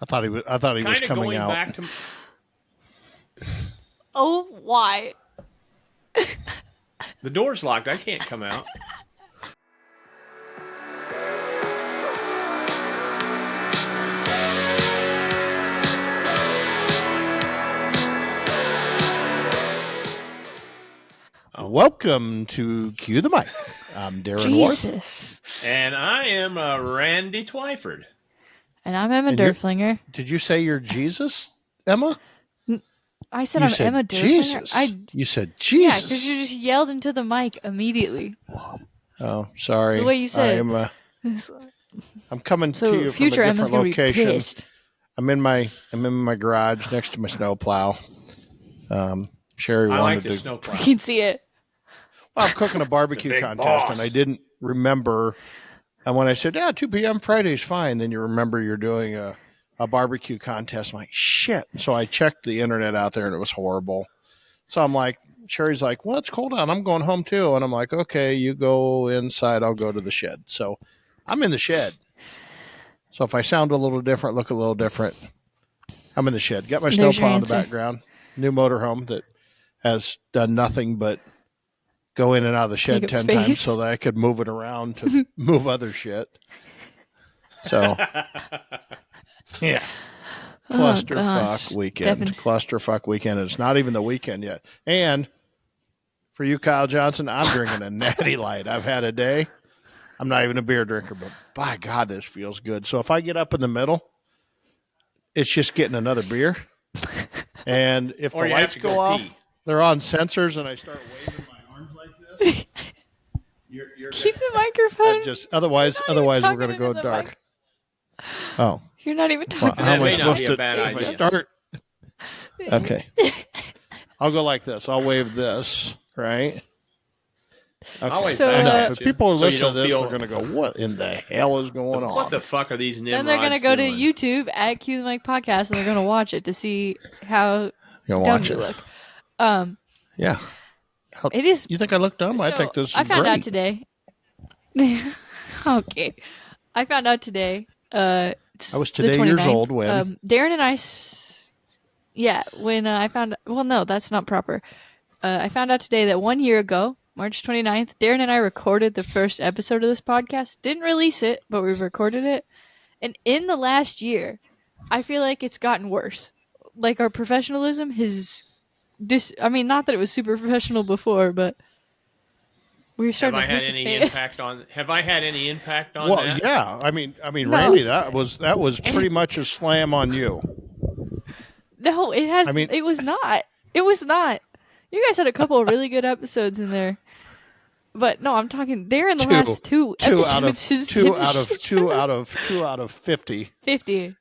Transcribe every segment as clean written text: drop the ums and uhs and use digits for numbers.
I thought he was Kind of coming going out. back to. Oh, why? The door's locked. I can't come out. Welcome to Cue the Mic. I'm Darren Worth. Jesus. And I am Randy Twyford. And I'm Emma And you're- Derflinger. Did you say you're Jesus, Emma? I said You I'm said Emma Derflinger. Jesus. You said Yeah, Jesus. because you just yelled into the mic immediately. Oh, sorry. The way you said it. I'm coming So to you from a future Emma's different gonna location. be pissed. I'm in my garage next to my snowplow. Sherry I like wanted the to. snowplow. You can see it. Well, I'm cooking a barbecue It's a big contest, boss. and I didn't remember. And when I said, "Yeah, 2 p.m. Friday's fine," then you remember you're doing a barbecue contest. I'm like, shit. So I checked the internet out there, and it was horrible. So I'm like, Sherry's like, well, it's cold out. I'm going home too. And I'm like, okay, you go inside. I'll go to the shed. So I'm in the shed. So if I sound a little different, look a little different, I'm in the shed. Got my There's your snowplow in the answer. background. New motorhome that has done nothing but go in and out of the shed Take up 10 space. times so that I could move it around to move other shit. So, yeah. Clusterfuck weekend. Definitely. Clusterfuck weekend. It's not even the weekend yet. And for you, Kyle Johnson, I'm drinking a Natty Light. I've had a day. I'm not even a beer drinker, but by God, this feels good. So if I get up in the middle, it's just getting another beer. And if Or the you have lights to go go off, pee. they're on sensors, and I start waving my arms like this. You're Keep the microphone. otherwise You're not even we're gonna talking go into the dark. mic. Oh, You're not even well, talking. how am I may not supposed be a to? bad If I idea. start, okay, I'll go like this. I'll wave this, right? I'll Okay. wave So, back Enough. at If you, people are so you listening to don't this, feel- they're going to go, what in the hell is going on? What the fuck are these Nimrods Then they're gonna go to doing? YouTube at Cue the Mic Podcast and they're gonna watch it to see how You gonna dumb watch you it? look. Yeah. It is. You think I look dumb? I So, think this is I found great. out today. Okay, I found out today. I was the today years 29th. old when. Darren and I. Yeah, when I found. Well, no, that's not proper. I found out today that 1 year ago, March 29th, Darren and I recorded the first episode of this podcast. Didn't release it, but we recorded it. And in the last year, I feel like it's gotten worse. Like our professionalism has. I mean, not that it was super professional before, but we're Have starting I to had hit any the fan. impact on? Have I had any impact on Well, that? yeah. I mean, No. Randy, that was pretty much a slam on you. No, it has. I mean- it was not. It was not. You guys had a couple of really good episodes in there, but no, I'm talking. Darren, the last two episodes has two been out of shit. 50. 50.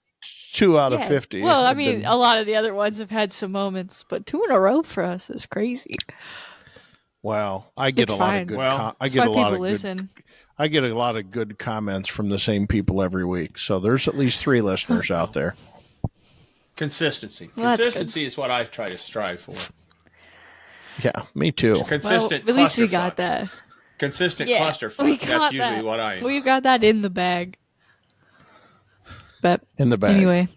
2 out of Yeah. 50. Well, I have mean, been- a lot of the other ones have had some moments, but 2 in a row for us is crazy. wow, I get It's a lot fine. of good. Well, I That's get why a lot people of good. listen. I get a lot of good comments from the same people every week. So there's at least 3 listeners out there. Consistency. Well, that's good. Consistency is what I try to strive for. Yeah, me too. Consistent. Well, at least we clusterfuck. got that. Consistent Yeah, clusterfuck. we That's got usually that. what I am. We've got that in the bag. But In the bag. anyway,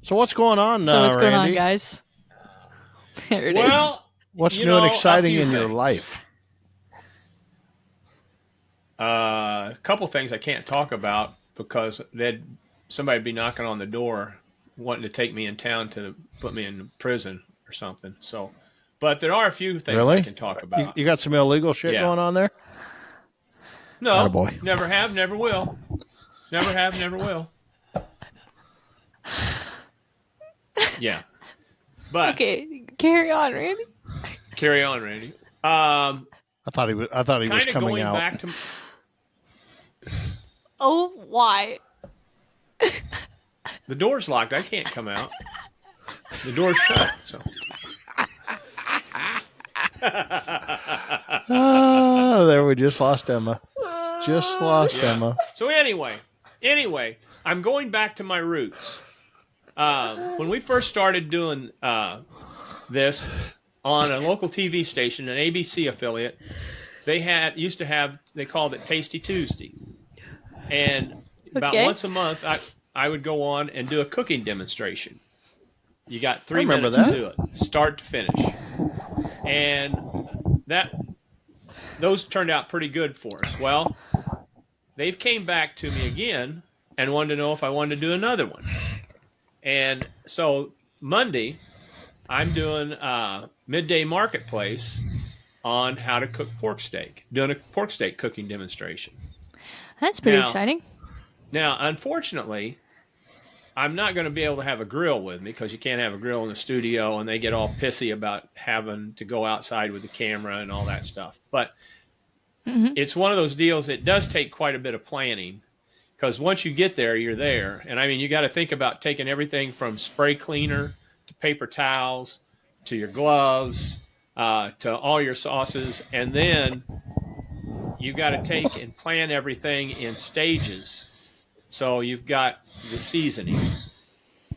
So what's going on, so what's going on, Randy? guys? There it is. Well, What's you new and know, a exciting few in your things. life? A couple things I can't talk about because somebody would be knocking on the door wanting to take me in town to put me in prison or something. So, but there are a few things Really? I can talk about. You got some illegal shit Yeah. going on there? No, Attaboy. never have, never will. Never have, never will. Yeah. But Okay, carry on, Randy. carry on, Randy. I thought he was Kind of coming going out. back to Oh, why? the door's locked. I can't come out. The door's shut. So Oh, there we just lost Emma. Just lost Emma. So anyway, I'm going back to my roots. When we first started doing this on a local TV station, an ABC affiliate, they called it Tasty Tuesday, and about Okay. once a month, I would go on and do a cooking demonstration. You got 3 remember minutes that. to do it, start to finish. And those turned out pretty good for us. Well, they've came back to me again and wanted to know if I wanted to do another one. And so Monday, I'm doing Midday Marketplace on how to cook pork steak, doing a pork steak cooking demonstration. That's pretty exciting. Now, unfortunately, I'm not going to be able to have a grill with me because you can't have a grill in the studio, and they get all pissy about having to go outside with the camera and all that stuff. But it's one of those deals that does take quite a bit of planning, because once you get there, you're there. And I mean, you got to think about taking everything from spray cleaner to paper towels to your gloves to all your sauces, and then you got to take and plan everything in stages. So you've got the seasoning,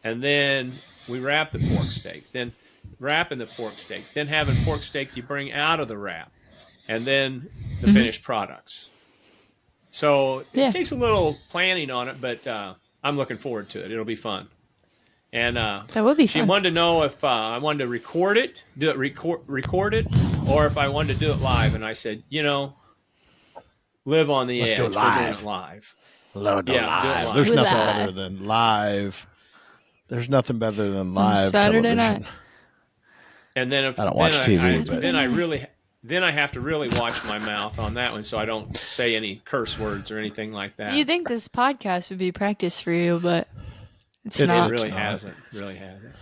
and then we wrap the pork steak, then wrapping the pork steak, then having pork steak you bring out of the wrap, and then the finished products. So it takes a little planning on it, but I'm looking forward to it. It'll be fun. And that would be she fun. wanted to know if I wanted to record it, record it, or if I wanted to do it live. And I said, live on the edge. Do it We're live. doing it live. Load Yeah, live. do it There's live. nothing Live. better than live. There's nothing better than live Saturday television. night. And then if I don't watch TV, but then I have to really watch my mouth on that one, so I don't say any curse words or anything like that. You'd think this podcast would be practice for you, but it's It not. It really not. hasn't. Really hasn't.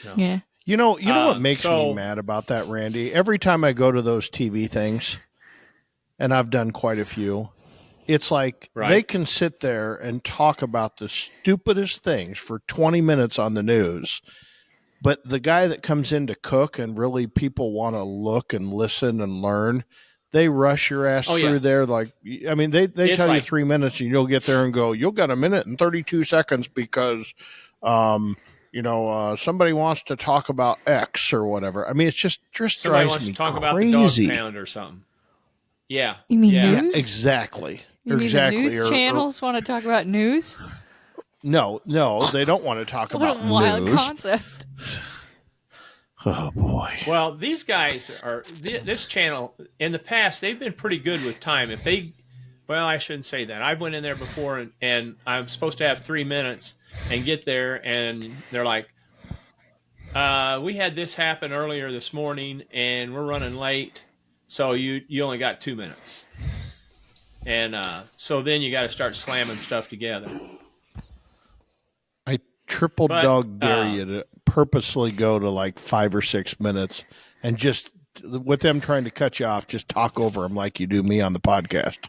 No. Yeah. You know what makes so- me mad about that, Randy? Every time I go to those TV things, and I've done quite a few, it's like Right. they can sit there and talk about the stupidest things for 20 minutes on the news. But the guy that comes in to cook and really people want to look and listen and learn, they rush your ass Oh, through yeah. there. Like, I mean, they It's tell you like- 3 minutes and you'll get there and go, you'll got a minute and 32 seconds because, somebody wants to talk about X or whatever. I mean, it's just Somebody drives wants me to talk crazy. about the dog pound or something. Yeah. You mean yeah. news? Exactly. You mean exactly. the news channels want to talk about news? No, they don't want to talk What about a wild news. concept. Oh boy. Well, these guys are this channel in the past. They've been pretty good with time. I shouldn't say that. I've went in there before, and I'm supposed to have 3 minutes and get there, and they're like, "We had this happen earlier this morning, and we're running late, so you only got 2 minutes." And so then you got to start slamming stuff together. I triple But, dog dare you to purposely go to like 5 or 6 minutes and just with them trying to cut you off, just talk over them like you do me on the podcast.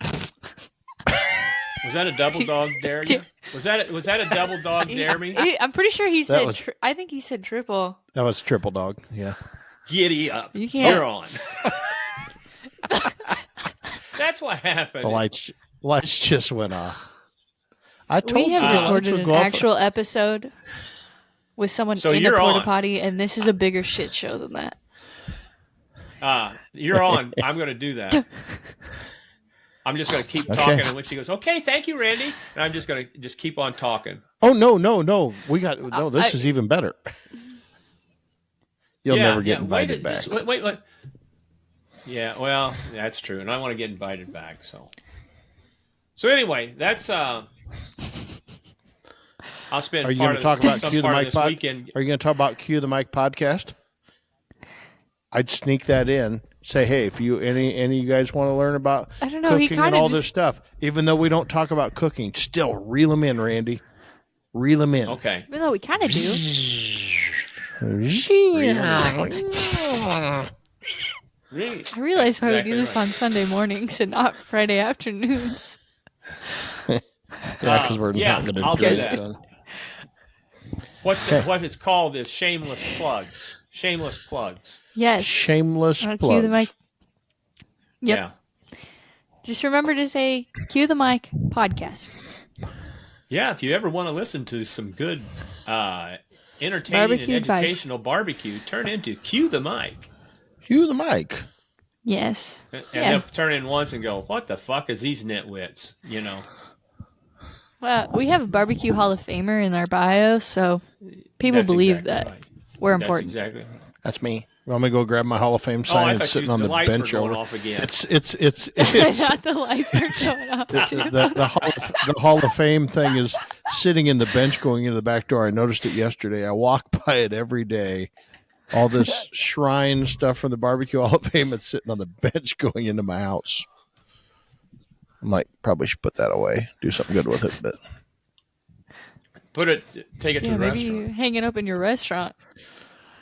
Was that a double dog dare you? Was that a double dog dare me? I'm pretty sure he That said. was- I think he said triple. That was triple dog. Yeah. Giddy up. You can't- You're on. That's what happened. The lights just went off. I told We you have the lights recorded would an go off. actual episode with someone So in a you're porta on. potty, and this is a bigger shit show than that. You're on. I'm going to do that. I'm just going to keep talking, and when she goes, "Okay, thank you, Randy," and I'm just going to just keep on talking. Oh no. This is even better. You'll never get invited back. Wait. Yeah, well, that's true, and I want to get invited back. So anyway, that's I'll spend. Are you going to talk about some Cue the part of Mic this pod? weekend. Are you going to talk about Cue the Mic podcast? I'd sneak that in. Say, hey, if you any of you guys want to learn about I don't know, he cooking and kinda all this just- stuff, even though we don't talk about cooking, still reel them in, Randy. Reel them in. Okay. Even though we kind of do. Really? I realize why we Exactly do this right. on Sunday mornings and not Friday afternoons. Yeah, because we're yeah, not going to I'll do do that. it. What it's called is shameless plugs. Shameless plugs. Yes. Shameless Cue plugs. the mic. Yep. Yeah. Just remember to say Cue the Mic podcast. Yeah, if you ever want to listen to some good entertaining Barbecue and advice. educational barbecue, turn into Cue the Mic. Cue the mic. Yes. And Yeah. they'll turn in once and go, "What the fuck is these nitwits?" You know. Well, we have a barbecue Hall of Famer in our bio, so people That's believe exactly that right. we're That's important. exactly right. That's me. You want me to go grab my Hall of Fame Oh, sign? I It's thought sitting on the the lights were bench going over. off again. It's Not the lights are going off. Too. the Hall of Fame thing is sitting in the bench going into the back door. I noticed it yesterday. I walk by it every day. All this shrine stuff from the Barbecue Hall of Fame, it's sitting on the bench going into my house. I'm like, probably should put that away, do something good with it. But Take it to Yeah, the maybe restaurant. you hang it up in your restaurant.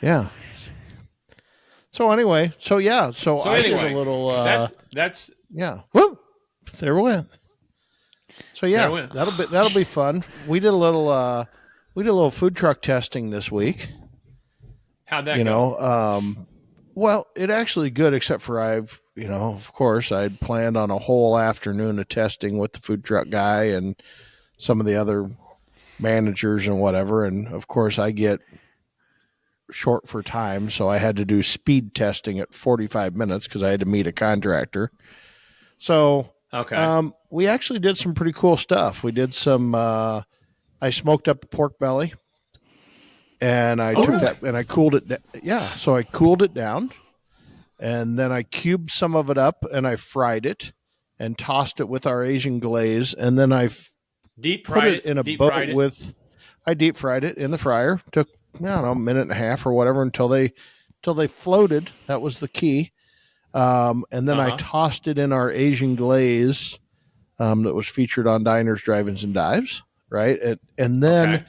yeah. So anyway, so I did anyway, a little. that's Yeah. Whoop. There we went. So there yeah, we went. that'll be fun. We did a little food truck testing this week. How'd that You go? know, well, it actually good except for of course I'd planned on a whole afternoon of testing with the food truck guy and some of the other managers and whatever, and of course I get short for time, so I had to do speed testing at 45 minutes because I had to meet a contractor. So Okay. we actually did some pretty cool stuff. We did some. I smoked up a pork belly, and I took really? that and I cooled it. Yeah, so I cooled it down, and then I cubed some of it up and I fried it, and tossed it with our Asian glaze, and then I Deep put fried it in a it. Deep boat fried it. with. I deep fried it in the fryer. Took I don't know a minute and a half or whatever until they floated. That was the key. And then I Uh-huh. tossed it in our Asian glaze that was featured on Diners, Drive-ins, and Dives, right? And then Okay.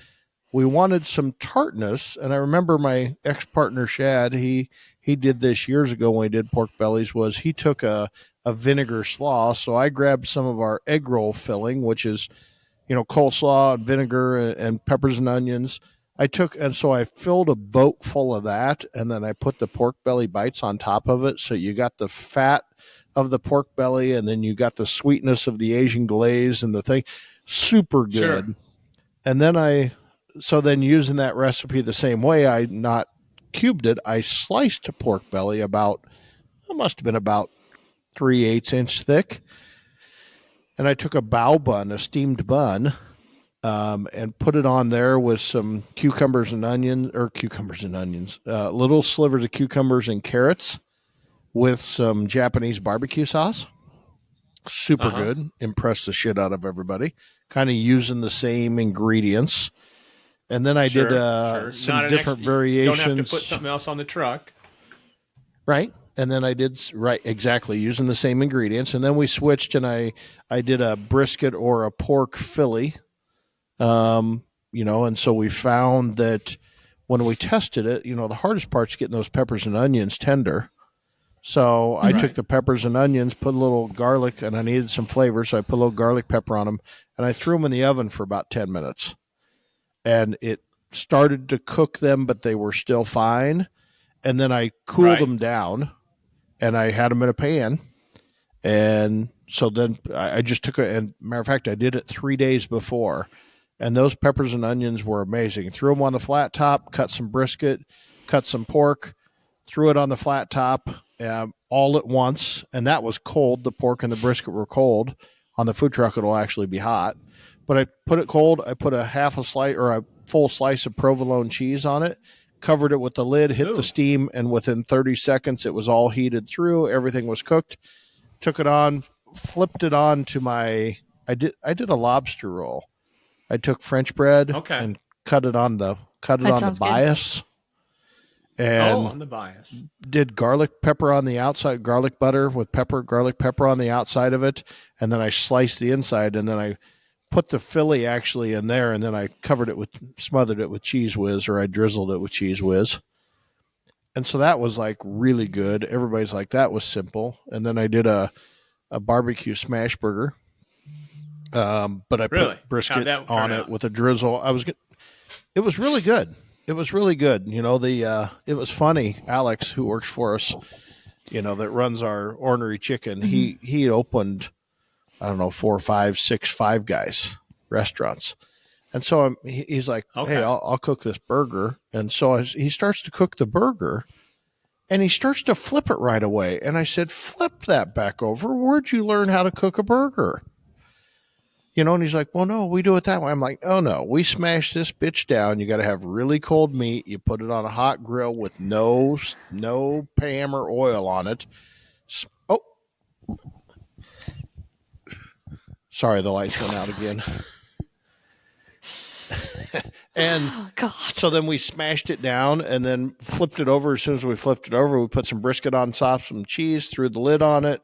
we wanted some tartness, and I remember my ex-partner Shad. He did this years ago when we did pork bellies. Was he took a vinegar slaw? So I grabbed some of our egg roll filling, which is coleslaw and vinegar and peppers and onions. So I filled a boat full of that, and then I put the pork belly bites on top of it. So you got the fat of the pork belly, and then you got the sweetness of the Asian glaze and the thing. Super Sure. good. And then using that recipe the same way, I not cubed it. I sliced a pork belly it must have been about 3/8 inch thick, and I took a bao bun, a steamed bun, and put it on there with some cucumbers and onions, little slivers of cucumbers and carrots with some Japanese barbecue sauce. Super Uh-huh. good. Impressed the shit out of everybody. Kind of using the same ingredients. And then I did Sure. some Not an different You don't have to variations. put something else on the truck. Right. And then I did right exactly using the same ingredients. And then we switched, and I did a brisket or a pork Philly. And so we found that when we tested it, the hardest part's getting those peppers and onions tender. So I took Right. the peppers and onions, put a little garlic, and I needed some flavor, so I put a little garlic pepper on them, and I threw them in the oven for about 10 minutes. And it started to cook them, but they were still fine. And then I cooled Right. them down, and I had them in a pan. And so then I just took it, and matter of fact, I did it 3 days before. And those peppers and onions were amazing. Threw them on the flat top, cut some brisket, cut some pork, threw it on the flat top all at once. And that was cold. The pork and the brisket were cold. On the food truck, it'll actually be hot. But I put it cold. I put a full slice of provolone cheese on it, covered it with the lid, hit Ooh. the steam, and within 30 seconds, it was all heated through. Everything was cooked. Took it on, flipped it on to I did a lobster roll. I took French bread Okay. and cut it on the That sounds good. bias, and On the bias. did garlic pepper on the outside, garlic butter with garlic pepper on the outside of it, and then I sliced the inside, and then I put the Philly actually in there, and then I smothered it with Cheese Whiz, or I drizzled it with Cheese Whiz. And so that was like really good. Everybody's like, that was simple. And then I did a barbecue smash burger. But I Really? put brisket How'd that on turn it out? with a drizzle. It was really good. It was really good. It was funny. Alex, who works for us, that runs our ornery chicken, he opened, I don't know, 4, 5, 6 Five Guys restaurants. And so he's like, Okay. hey, I'll cook this burger. And so he starts to cook the burger, and he starts to flip it right away. And I said, flip that back over. Where'd you learn how to cook a burger? And he's like, well, no, we do it that way. I'm like, oh, no, we smash this bitch down. You got to have really cold meat. You put it on a hot grill with no Pam or oil on it. Oh, sorry, the lights went out again. And Oh, God. so then we smashed it down and then flipped it over. As soon as we flipped it over, we put some brisket on top, some cheese, threw the lid on it,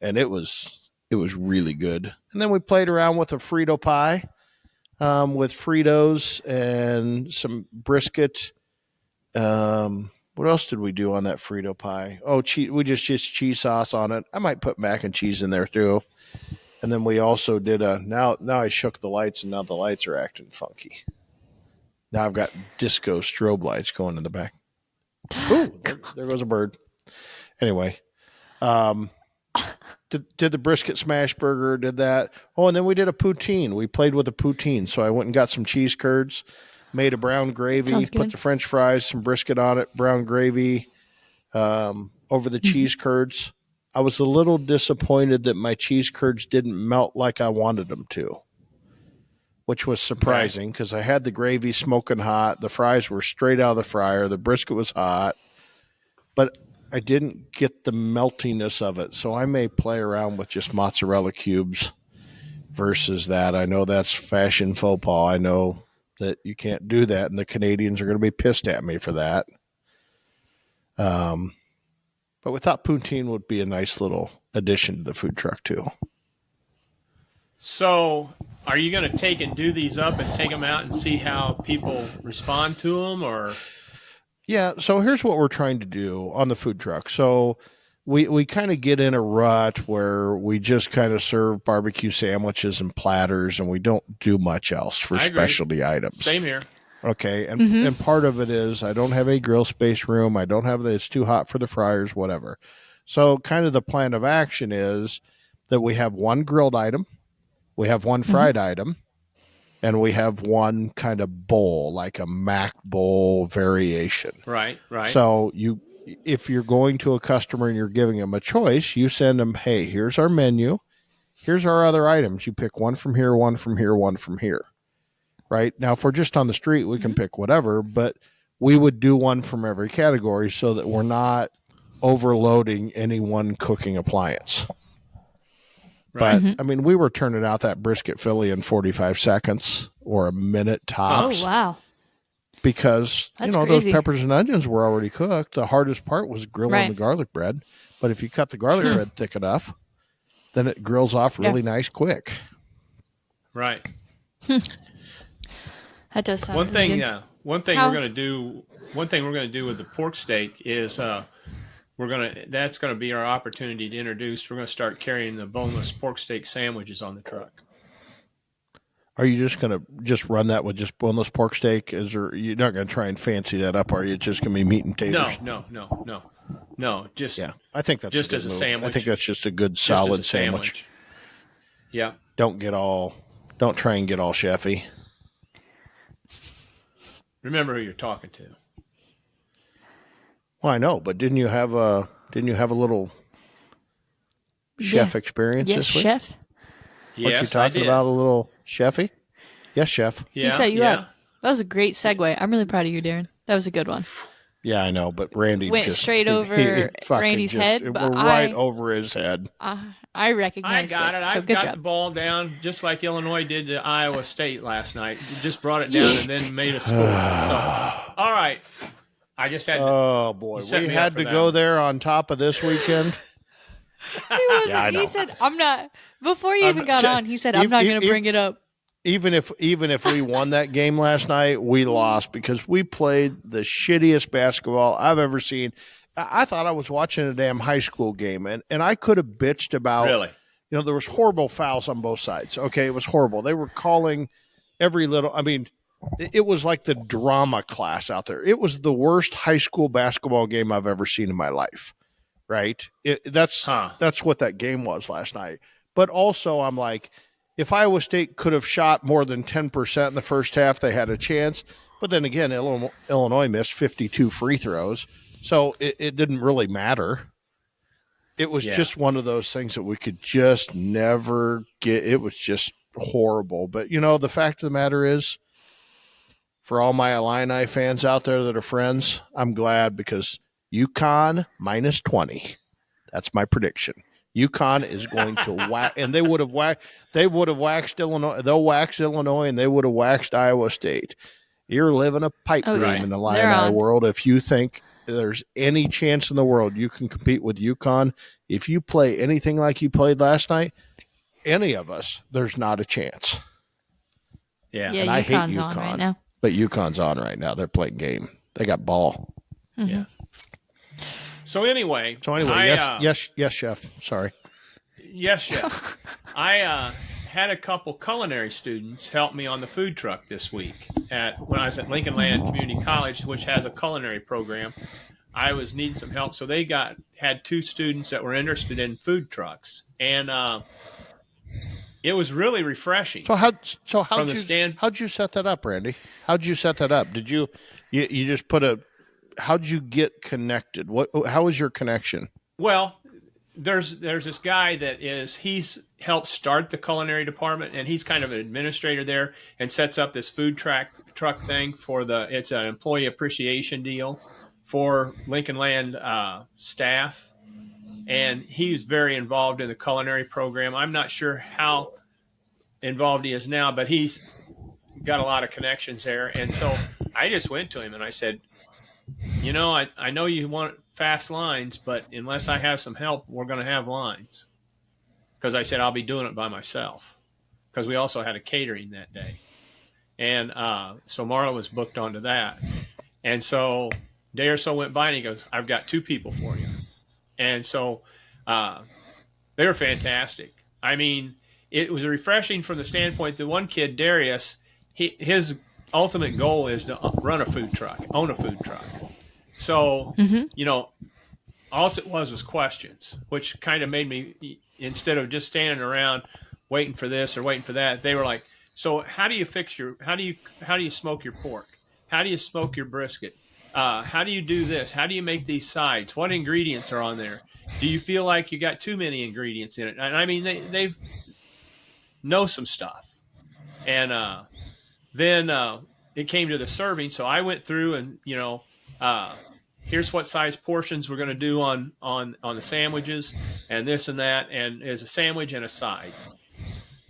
and it was really good. And then we played around with a Frito pie, with Fritos and some brisket. What else did we do on that Frito pie? Oh, we just cheese sauce on it. I might put mac and cheese in there too. And then we also did now I shook the lights and now the lights are acting funky. Now I've got disco strobe lights going in the back. Ooh, there goes a bird. Anyway, did the brisket smash burger, did that. Oh, and then we did a poutine. We played with a poutine. So I went and got some cheese curds, made a brown gravy, put the French fries, some brisket on it, brown gravy over the cheese curds. I was a little disappointed that my cheese curds didn't melt like I wanted them to, which was surprising because I had the gravy smoking hot. The fries were straight out of the fryer. The brisket was hot, but I didn't get the meltiness of it. So I may play around with just mozzarella cubes versus that. I know that's fashion faux pas. I know that you can't do that, and the Canadians are going to be pissed at me for that. But we thought poutine would be a nice little addition to the food truck too. So, are you going to take and do these up and take them out and see how people respond to them, or? Yeah. So here's what we're trying to do on the food truck. So we kind of get in a rut where we just kind of serve barbecue sandwiches and platters, and we don't do much else for specialty items. Same here. Okay. And part of it is I don't have a grill space room. I don't have it's too hot for the fryers, whatever. So kind of the plan of action is that we have one grilled item, we have one fried item, and we have one kind of bowl, like a Mac bowl variation. Right. So if you're going to a customer and you're giving them a choice, you send them, hey, here's our menu. Here's our other items. You pick one from here, one from here, one from here. Right? Now, if we're just on the street, we can pick whatever, but we would do one from every category so that we're not overloading any one cooking appliance. Right. But, I mean, we were turning out that brisket Philly in 45 seconds or a minute tops. Oh, wow. Because, That's those crazy. peppers and onions were already cooked. The hardest part was grilling the garlic bread. But if you cut the garlic bread thick enough, then it grills off really nice quick. Right. That does sound One thing good. we're going to do with the pork steak is that's going to be our opportunity to introduce. We're going to start carrying the boneless pork steak sandwiches on the truck. Are you just going to run that with just boneless pork steak? You're not going to try and fancy that up? Are you just going to be meat and taters? No. Just I think that's just a good as a move. sandwich. I think that's just a good solid sandwich. Yeah. Don't try and get all chefy. Remember who you're talking to. Well, I know, but didn't you have a little chef experience this week? Chef. What Yes, you talking about? A little chefy? Yes, chef. Yeah, He set you up. That was a great segue. I'm really proud of you, Darren. That was a good one. Yeah, I know, but Randy Went straight over Randy's head, but right over his head. I recognized it. I've good got job. the ball down, just like Illinois did to Iowa State last night. You just brought it down and then made a score. So, all right. I just had to. Oh, boy. We had to go there on top of this weekend. He said, I'm not. Before you even got on, he said, I'm not going to bring it up. Even if we won that game last night, we lost because we played the shittiest basketball I've ever seen. I thought I was watching a damn high school game, and I could have bitched about. Really? There was horrible fouls on both sides. Okay, it was horrible. They were calling every little. I mean, it was like the drama class out there. It was the worst high school basketball game I've ever seen in my life. Right? That's what that game was last night. But also, I'm like, if Iowa State could have shot more than 10% in the first half, they had a chance. But then again, Illinois missed 52 free throws, so it didn't really matter. It was just one of those things that we could just never get. It was just horrible. But the fact of the matter is, for all my Illini fans out there that are friends, I'm glad because UConn minus 20. That's my prediction. UConn is going to whack, and they would have waxed Illinois. They'll wax Illinois, and they would have waxed Iowa State. You're living a pipe dream right. in the They're Illini on. world if you think there's any chance in the world you can compete with UConn. If you play anything like you played last night, any of us, there's not a chance. Yeah. Yeah, And I hate UConn's on right UConn. now. But UConn's on right now. They're playing game. They got ball. Yeah. So anyway, yes, chef. Sorry. Yes, chef. I had a couple culinary students help me on the food truck this week when I was at Lincoln Land Community College, which has a culinary program. I was needing some help, so they had 2 students that were interested in food trucks, and it was really refreshing. How'd you set that up, Randy? How'd you set that up? Did you just put how'd you get connected? How was your connection? Well, there's this guy he's helped start the culinary department, and he's kind of an administrator there and sets up this food truck thing it's an employee appreciation deal for Lincoln Land staff. And he's very involved in the culinary program. I'm not sure how involved he is now, but he's got a lot of connections there. And so I just went to him and I said, I know you want fast lines, but unless I have some help, we're going to have lines. Because I said I'll be doing it by myself. Because we also had a catering that day. And so Marla was booked onto that. And so a day or so went by and he goes, I've got 2 people for you. And so they were fantastic. I mean, it was refreshing from the standpoint that one kid, Darius, his ultimate goal is to own a food truck. So, all it was questions, which kind of made me, instead of just standing around waiting for this or waiting for that, they were like, so how do you smoke your pork? How do you smoke your brisket? How do you do this? How do you make these sides? What ingredients are on there? Do you feel like you got too many ingredients in it? And I mean, they've know some stuff. And then it came to the serving. So I went through and, here's what size portions we're going to do on the sandwiches and this and that. And there's a sandwich and a side.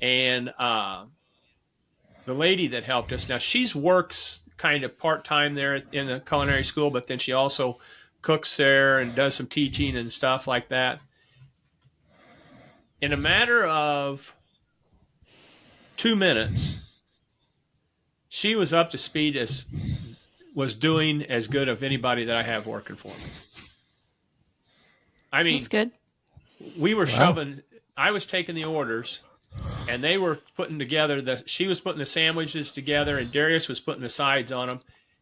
And the lady that helped us, now she's works kind of part-time there in the culinary school, but then she also cooks there and does some teaching and stuff like that. In a matter of 2 minutes, she was up to speed was doing as good of anybody that I have working for me. I mean, that's good. We were shoving, I was taking the orders and they were putting together she was putting the sandwiches together and Darius was putting the sides on them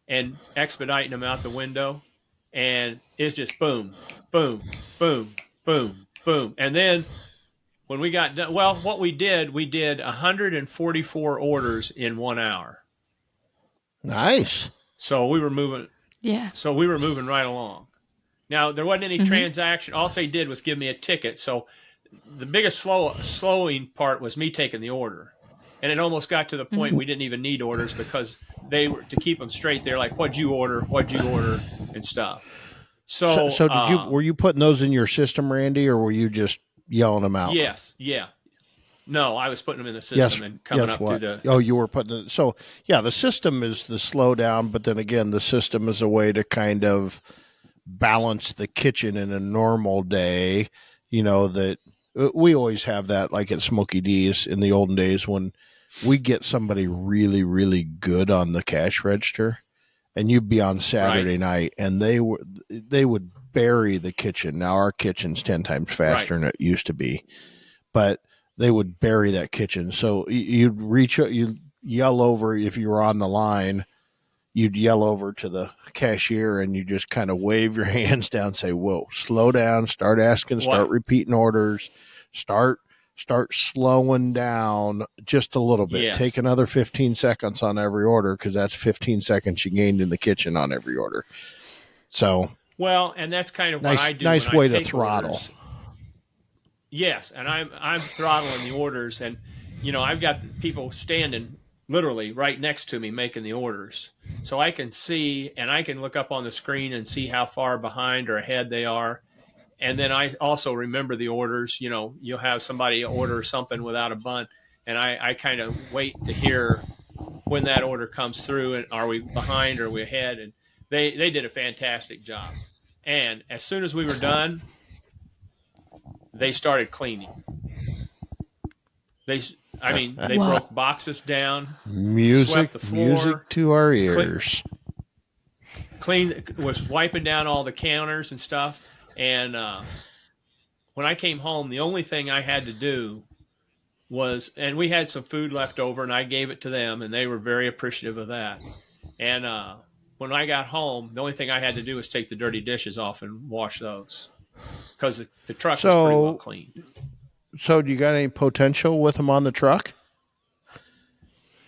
and expediting them out the window. And it's just boom, boom, boom, boom, boom. And then when we got done, what we did 144 orders in 1 hour. Nice. So we were moving. Yeah. So we were moving right along. Now there wasn't any transaction. All they did was give me a ticket. So the biggest slowing part was me taking the order. And it almost got to the point we didn't even need orders because they were, to keep them straight, they're like, what'd you order, and stuff. So were you putting those in your system, Randy, or were you just yelling them out? Yes. Yeah. No, I was putting them in the system and coming up to the. Oh, you were putting it. So yeah, the system is the slowdown, but then again, the system is a way to kind of balance the kitchen in a normal day. That we always have that, like at Smokey D's in the olden days when we get somebody really, really good on the cash register, and you'd be on Saturday night, and they would bury the kitchen. Now our kitchen's 10 times faster than it used to be, but they would bury that kitchen. So you'd yell over, if you were on the line, you'd yell over to the cashier and you just kind of wave your hands down, say, whoa, slow down, start asking, start repeating orders, start slowing down just a little bit. Yes. Take another 15 seconds on every order, because that's 15 seconds you gained in the kitchen on every order. So and that's kind of what I do. Nice when way I to take throttle. Orders. Yes, and I'm throttling the orders, and I've got people standing literally right next to me making the orders. So I can see and I can look up on the screen and see how far behind or ahead they are. And then I also remember the orders. You'll have somebody order something without a bun, and I kind of wait to hear when that order comes through and are we behind or are we ahead? And they did a fantastic job. And as soon as we were done, they started cleaning. They What? broke boxes down, Music, swept the floor, music to our ears. was wiping down all the counters and stuff. And when I came home, the only thing I had to do was, and we had some food left over, and I gave it to them, and they were very appreciative of that. And when I got home, the only thing I had to do was take the dirty dishes off and wash those, because the truck was pretty well cleaned. So, do you got any potential with them on the truck?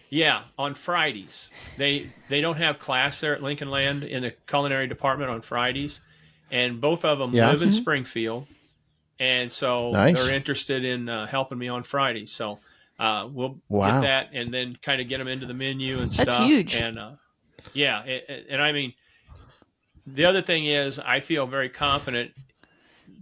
Yeah, on Fridays. They don't have class there at Lincoln Land in the culinary department on Fridays, and both of them live in Springfield, and so they're interested in helping me on Fridays. So we'll get that and then kind of get them into the menu and stuff. That's huge. And and I mean, the other thing is I feel very confident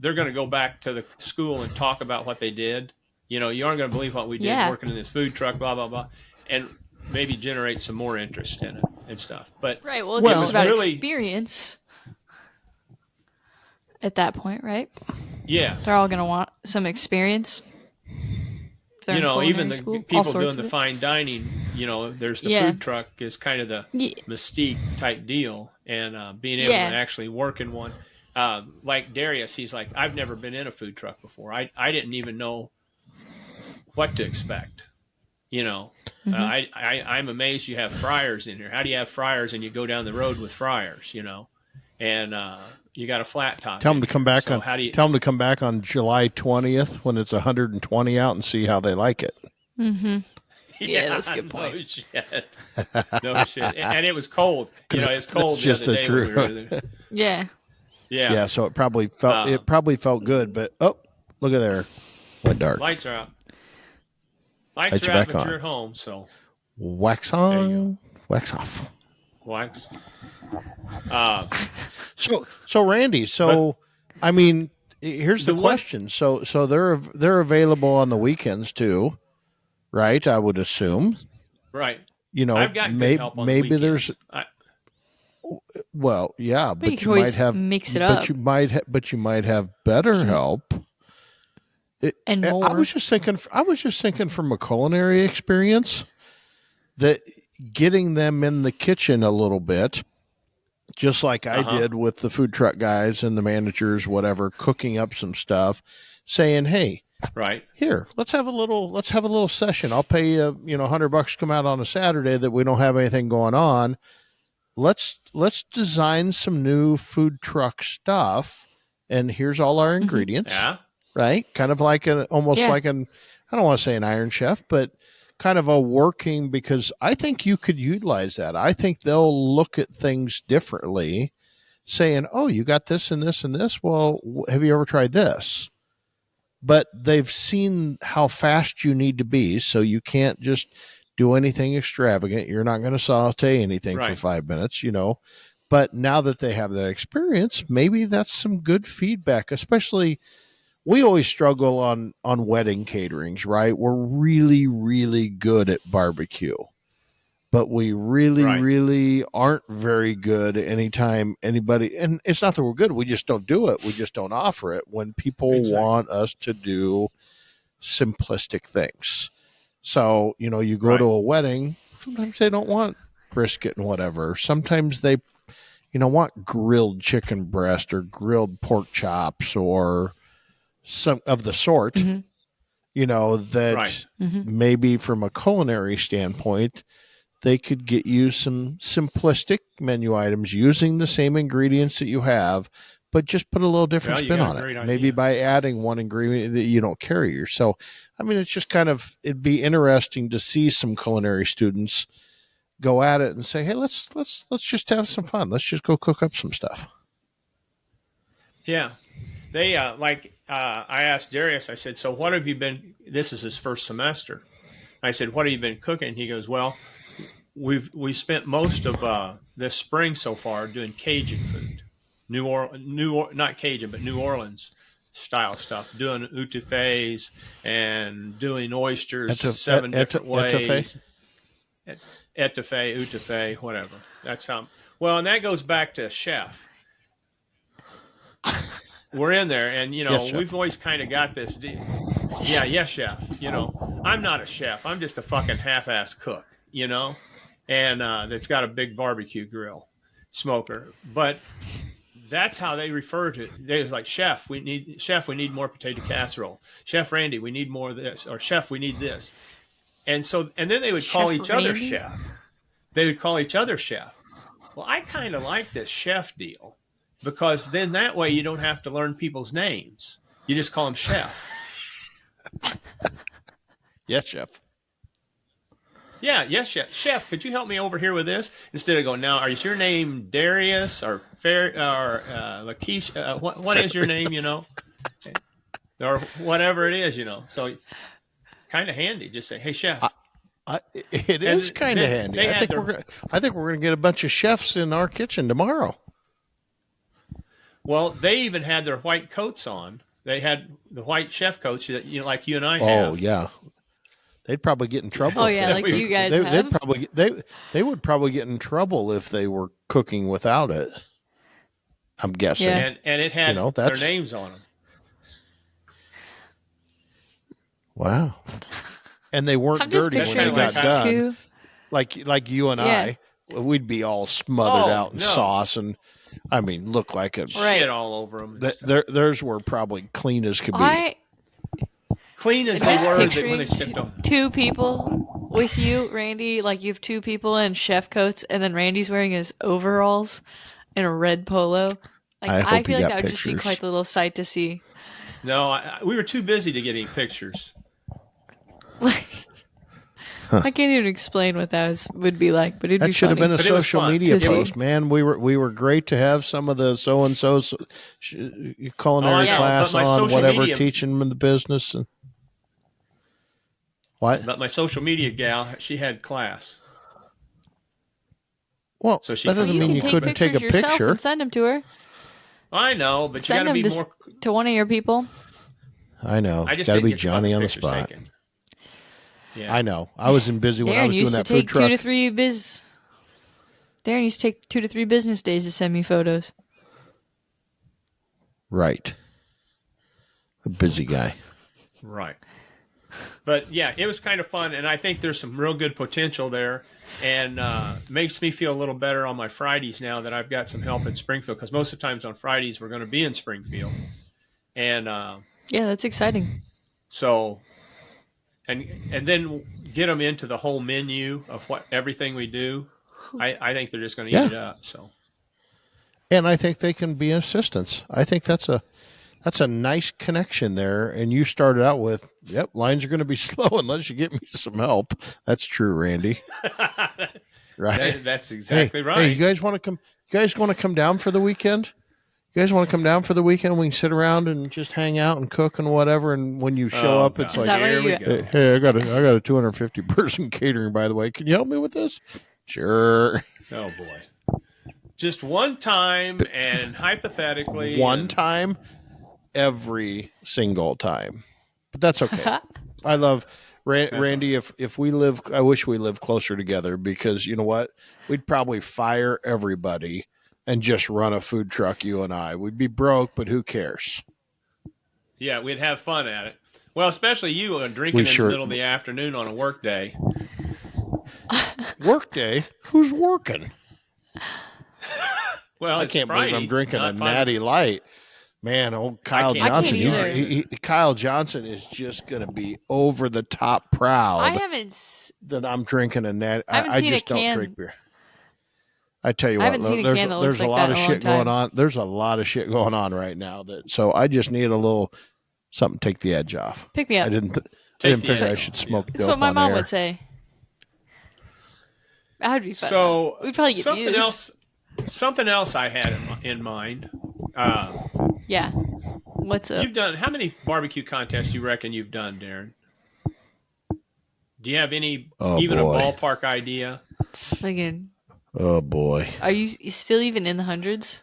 they're going to go back to the school and talk about what they did. You aren't going to believe what we did working in this food truck, blah, blah, blah. And maybe generate some more interest in it and stuff. But right, well, it's just about experience at that point, right? Yeah. They're all going to want some experience. Even the school, people doing the fine dining, there's the food truck is kind of the mystique type deal. And being able to actually work in one. Like Darius, he's like, I've never been in a food truck before. I didn't even know what to expect. I'm amazed you have fryers in here. How do you have fryers and you go down the road with fryers? And you got a flat top. Tell them to come back tell them to come back on July 20th when it's 120 out and see how they like it. Mm-hmm. Yeah, that's a good point. No shit. No shit. And it was cold. It's cold the other day when we were there. Yeah. Yeah. So it probably felt good, but look at there, went dark. Lights are out. Lights are out, but you're at home, so wax on, wax off, wax. So Randy, I mean, here's the question. So they're available on the weekends too, right? I would assume. Right. I've got good help on maybe the there's. Well, yeah, but you might have mix it up. But you might have better help. And more. I was just thinking from a culinary experience that getting them in the kitchen a little bit, just like I did with the food truck guys and the managers, whatever, cooking up some stuff, saying, "Hey, right here, let's have a little session. I'll pay you, $100 to come out on a Saturday that we don't have anything going on. Let's design some new food truck stuff, and here's all our ingredients." Yeah. Right? Kind of like I don't want to say an Iron Chef, but kind of a working, because I think you could utilize that. I think they'll look at things differently, saying, "Oh, you got this and this and this. Well, have you ever tried this?" But they've seen how fast you need to be, so you can't just do anything extravagant. You're not going to saute anything for 5 minutes, But now that they have that experience, maybe that's some good feedback, especially. We always struggle on wedding caterings, right? We're really, really good at barbecue, but we really, really aren't very good anytime anybody, and it's not that we're good, we just don't do it. We just don't offer it when people want us to do simplistic things. So, you go to a wedding, sometimes they don't want brisket and whatever. Sometimes they, want grilled chicken breast or grilled pork chops or some of the sort, that maybe from a culinary standpoint, they could get you some simplistic menu items using the same ingredients that you have, but just put a little different spin on it. Maybe by adding one ingredient that you don't carry. So, I mean, it's just it'd be interesting to see some culinary students go at it and say, "Hey, let's just have some fun. Let's just go cook up some stuff." Yeah. They I asked Darius, I said, "So what have you been," this is his first semester, I said, "What have you been cooking?" He goes, "Well, we've spent most of this spring so far doing Cajun food, not Cajun, but New Orleans style stuff, doing etouffees and doing oysters seven different ways, etouffee, whatever. That's how. Well, and that goes back to chef. We're in there, and Yes, chef. we've always kind of got this. Yeah, yes, chef. I'm not a chef. I'm just a fucking half-ass cook. And that's got a big barbecue grill, smoker. But that's how they refer to it. They was like, chef, we need more potato casserole. Chef Randy, we need more of this. Or chef, we need this. And then they would call Chef each other Randy? chef. They would call each other chef. Well, I kind of like this chef deal because then that way you don't have to learn people's names. You just call them chef. Yes, chef. Yeah, yes, chef. Chef, could you help me over here with this? Instead of going, now, is your name Darius or Lakeisha? What is your name, Or whatever it is, So it's kind of handy. Just say, hey, chef. It is kind of handy. I think we're going to get a bunch of chefs in our kitchen tomorrow. Well, they even had their white coats on. They had the white chef coats that like you and I have. Oh, yeah. They'd probably get in trouble. Oh yeah, like you guys have. They would probably get in trouble if they were cooking without it. I'm guessing. Yeah. And it had their names on them. Wow. And they weren't dirty when they got done. Like you and I, we'd be all smothered out in sauce and, look like a shit all over them. Theirs were probably clean as could be. Clean as they were when they stepped on. Two people with you, Randy. Like you have two people in chef coats, and then Randy's wearing his overalls and a red polo. I feel like that would just be quite the little sight to see. No, we were too busy to get any pictures. I can't even explain what that would be like, but it'd be funny. That should have been a social media post, man. We were great to have some of the so and so culinary class on, whatever, teaching them the business and. What? But my social media gal, she had class. Well, so that doesn't mean you couldn't take a picture and send them to her. I know, but you got to be more to one of your people. I know. Got to be Johnny on the spot. Yeah. I know. I was busy when I was doing that food truck. Darren used to take 2 to 3 business days to send me photos. Right. A busy guy. Right. But yeah, it was kind of fun, and I think there's some real good potential there, and makes me feel a little better on my Fridays now that I've got some help in Springfield, because most of the times on Fridays we're going to be in Springfield, and yeah, that's exciting. So, and then get them into the whole menu of everything we do. I think they're just going to eat it up. So, and I think they can be assistants. I think that's a nice connection there. And you started out with, lines are going to be slow unless you get me some help. That's true, Randy. Right? That's exactly right. Hey, you guys want to come? You guys want to come down for the weekend? You guys want to come down for the weekend? We can sit around and just hang out and cook and whatever. And when you show up, it's like, hey, I got a 250 person catering, by the way. Can you help me with this? Sure. Oh boy. Just one time, and hypothetically, time. Every single time, but that's okay. I love Randy. If we live, I wish we lived closer together, because you know what? We'd probably fire everybody and just run a food truck. You and I, we'd be broke, but who cares? Yeah, we'd have fun at it. Well, especially you drinking in the middle of the afternoon on a work day. Work day? Who's working? Well, I can't Friday, believe I'm drinking a Natty Light. Man, old Kyle Johnson. Kyle Johnson is just going to be over the top proud that I'm drinking a Natty. I just don't drink beer. I tell you what, there's a lot of shit going on. There's a lot of shit going on right now. So I just need a little something to take the edge off. Pick me up. I didn't figure I should smoke dope. That's what my mom would say. That would be fun. So we'd probably get views. Something else I had in mind. Yeah. What's up? You've done how many barbecue contests you reckon you've done, Darren? Do you have any, Oh, even boy. a ballpark idea? Again, Oh boy. are you still even in the hundreds?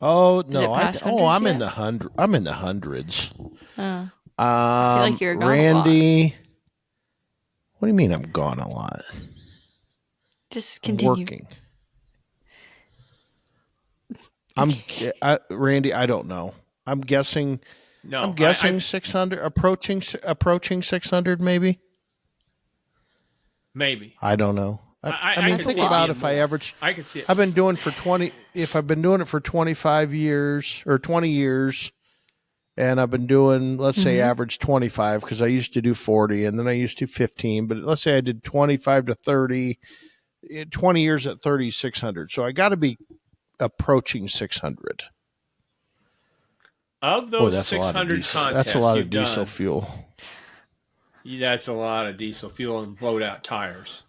Oh Is it no! past hundreds I'm yet? in the I'm in the hundreds. I feel like you're gone a lot. Randy. What do you mean I'm gone a lot? Just I'm continue. working. Randy. I don't know. I'm guessing. No, I'm guessing 600, approaching 600, maybe. maybe. I don't know. I mean, could think see it about being if I more. average. I could see it. I've been doing for 20. If I've been doing it for 25 years or 20 years, and I've been doing, let's say, average 25, because I used to do 40, and then I used to do 15. But let's say I did 25 to 30, 20 years at 3,600. So I got to be approaching 600. Of Boy, those that's a lot of 600 diesel. contests That's a lot of you've diesel done, fuel. that's a lot of diesel fuel and blowed out tires.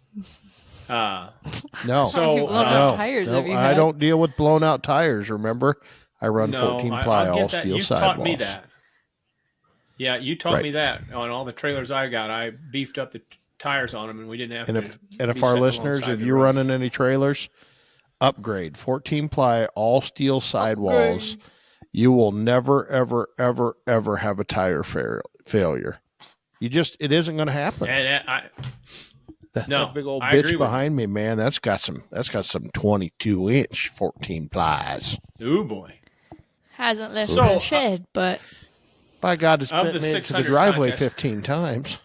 No, How many So, blown out no, tires no, have you I had? don't deal with blown out tires. Remember, I run no, 14 I'll ply get all that. steel You've sidewalls. taught me that. Yeah, you taught Right. me that on all the trailers I got. I beefed up the tires on them, and we didn't have And to. if be our sitting listeners, alongside if the you're road. running any trailers, upgrade 14 ply all steel sidewalls. You will never, ever, ever, ever have a tire failure. It isn't going to happen. And That big old I agree bitch with behind me, man, that's got some 22-inch 14 plies. you. Ooh boy. Hasn't left So, the shed, but By God, it's Of been the made to the 600 driveway contest. 15 times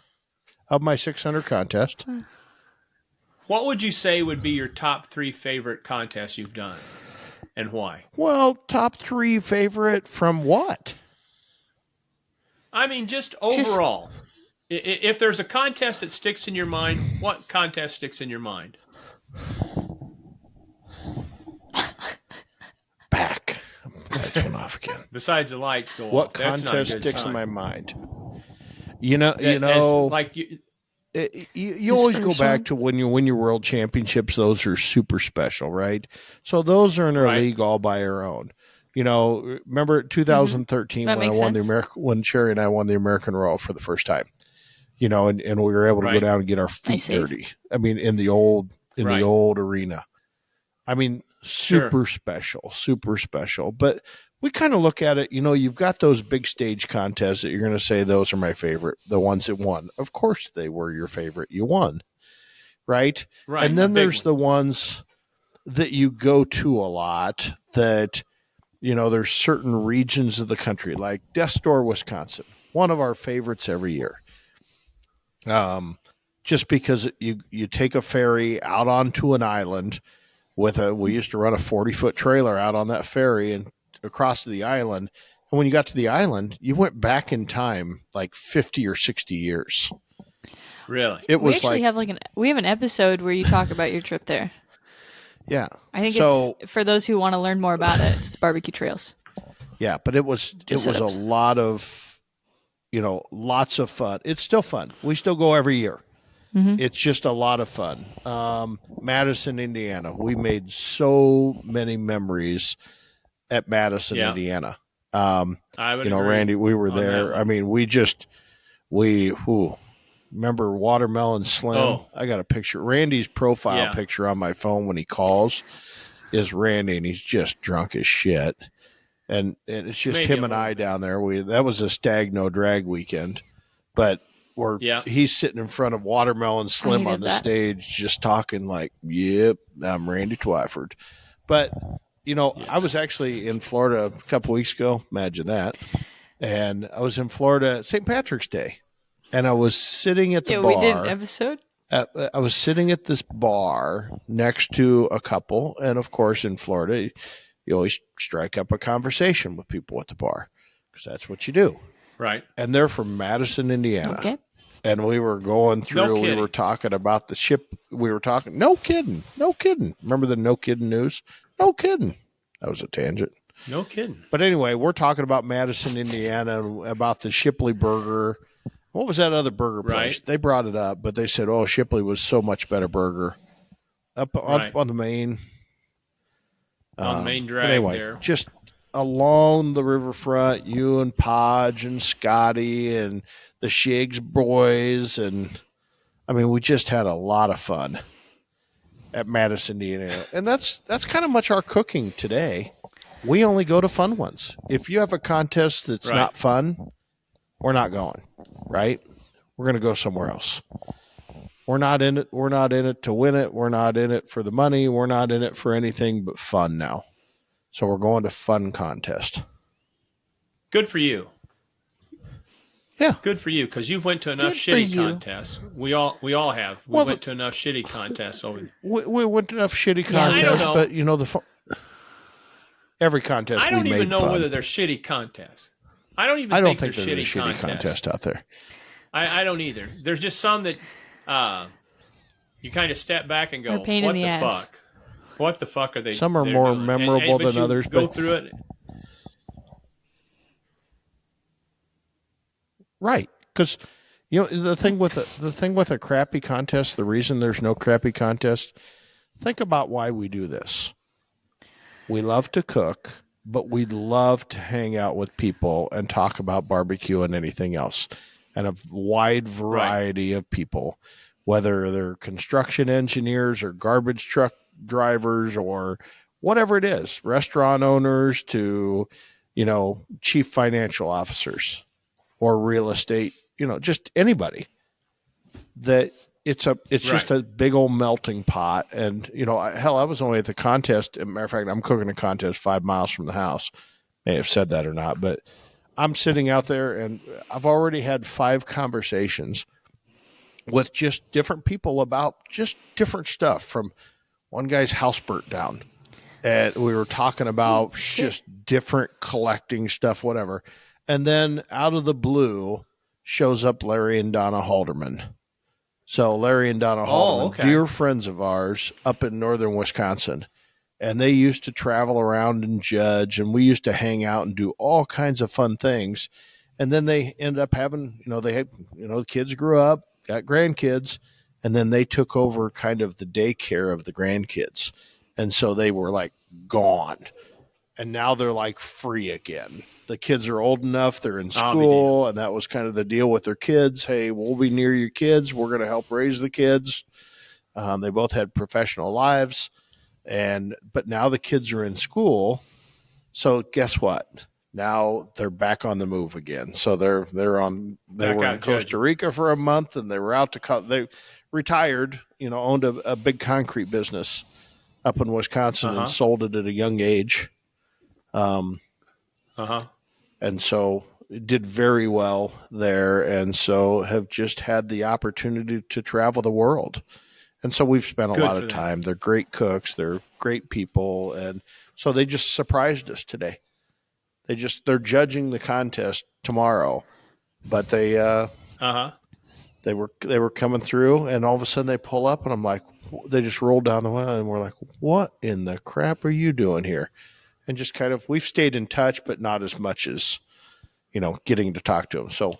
of my 600 contest. What would you say would be your top 3 favorite contests you've done, and why? Well, top 3 favorite from what? I mean, just overall. If there's a contest that sticks in your mind, what contest sticks in your mind? Back. Lights went off again. Besides the lights go What off. That's not a contest good sticks sign. in my mind? Like you, You always go back to when you win your world championships. Those are super special, right? So those are in a league all by their own. Remember 2013 That when I makes won sense. when Sherry and I won the American Royal for the first time. And we were able to go down and get our feet dirty. I mean, in the old arena. I mean, super special, super special. But we kind of look at it, you've got those big stage contests that you're going to say those are my favorite, the ones that won. Of course they were your favorite. You won, right? And then there's the ones that you go to a lot that, there's certain regions of the country, like Death Door, Wisconsin, one of our favorites every year. Just because you take a ferry out onto an island we used to run a 40-foot trailer out on that ferry and across to the island. And when you got to the island, you went back in time like 50 or 60 years. Really? We actually have we have an episode where you talk about your trip there. Yeah. I think it's for those who want to learn more about it. It's Barbecue Trails. Yeah, but it was a lot of, lots of fun. It's still fun. We still go every year. Mm-hmm. It's just a lot of fun. Madison, Indiana. We made so many memories at Madison, Indiana. I would agree. Randy, we were there. I mean, remember Watermelon Slim? Oh. I got a picture. Randy's profile picture on my phone when he calls is Randy, and he's just drunk as shit. And it's just him and I down there. That was a stag no drag weekend, but he's sitting in front of Watermelon Slim on the stage, just talking like, "Yep, I'm Randy Twyford." But I was actually in Florida a couple weeks ago. Imagine that. And I was in Florida St. Patrick's Day, and I was sitting at the bar. We did an episode. I was sitting at this bar next to a couple, and of course, in Florida, you always strike up a conversation with people at the bar because that's what you do. Right. And they're from Madison, Indiana. Okay. And we were going through, we were talking about the ship. We were talking, no kidding. Remember the no kidding news? No kidding. That was a tangent. No kidding. But anyway, we're talking about Madison, Indiana, and about the Shipley burger. What was that other burger place? Right. They brought it up, but they said, Shipley was so much better burger. Up on the main. On the main drag anyway, there. Just along the riverfront, you and Podge and Scotty and the Shiggs boys and I mean, we just had a lot of fun at Madison, Indiana. And that's kind of much our cooking today. We only go to fun ones. If you have a contest that's Right. not fun, we're not going, right? We're going to go somewhere else. We're not in it. We're not in it to win it. We're not in it for the money. We're not in it for anything but fun now. So we're going to fun contest. Good for you. Yeah. Good for you, because you've went to enough Good for shitty you. contests. We all have. We went to enough shitty contests over. We went to enough shitty Yeah. I contests, don't know. but you know every contest I don't we even made know fun. whether they're shitty contests. I don't even I don't think think they're there's a shitty contests. contest out there. I don't either. There's just some that you kind of step back and go, Or pain in what the the ass. fuck? What the fuck are they Some are they're more doing? memorable but than you others, Go but- through it. Right, because you know the thing with a crappy contest. The reason there's no crappy contest. Think about why we do this. We love to cook, but we love to hang out with people and talk about barbecue and anything else, and a wide variety of people, whether they're construction engineers or garbage truck drivers or whatever it is, restaurant owners to, you know, chief financial officers or real estate, you know, just anybody. That it's just a big old melting pot. And, you know, hell, I was only at the contest. As a matter of fact, I'm cooking a contest 5 miles from the house. May have said that or not, but I'm sitting out there and I've already had 5 conversations with just different people about just different stuff. From one guy's house burnt down, and we were talking about just different collecting stuff, whatever. And then out of the blue shows up Larry and Donna Halderman. So Larry and Donna Halderman, okay. dear friends of ours up in northern Wisconsin. And they used to travel around and judge, and we used to hang out and do all kinds of fun things. And then they ended up having, you know, they had, you know, the kids grew up, got grandkids, and then they took over kind of the daycare of the grandkids. And so they were like gone. And now they're like free again. The kids are old enough, they're in school, and that was kind of the deal with their kids. Hey, we'll be near your kids. We're going to help raise the kids. They both had professional lives. But now the kids are in school. So guess what? Now they're back on the move again. So they were in Costa Rica for a month, and they were out they retired, you know, owned a big concrete business up in Wisconsin and sold it at a young age. And so did very well there. And so have just had the opportunity to travel the world. And so we've spent a lot of time. They're great cooks. They're great people. And so they just surprised us today. They're judging the contest tomorrow, but they were coming through, and all of a sudden they pull up, and I'm like, they just rolled down the window, and we're like, what in the crap are you doing here? And just kind of, we've stayed in touch, but not as much as, you know, getting to talk to them. So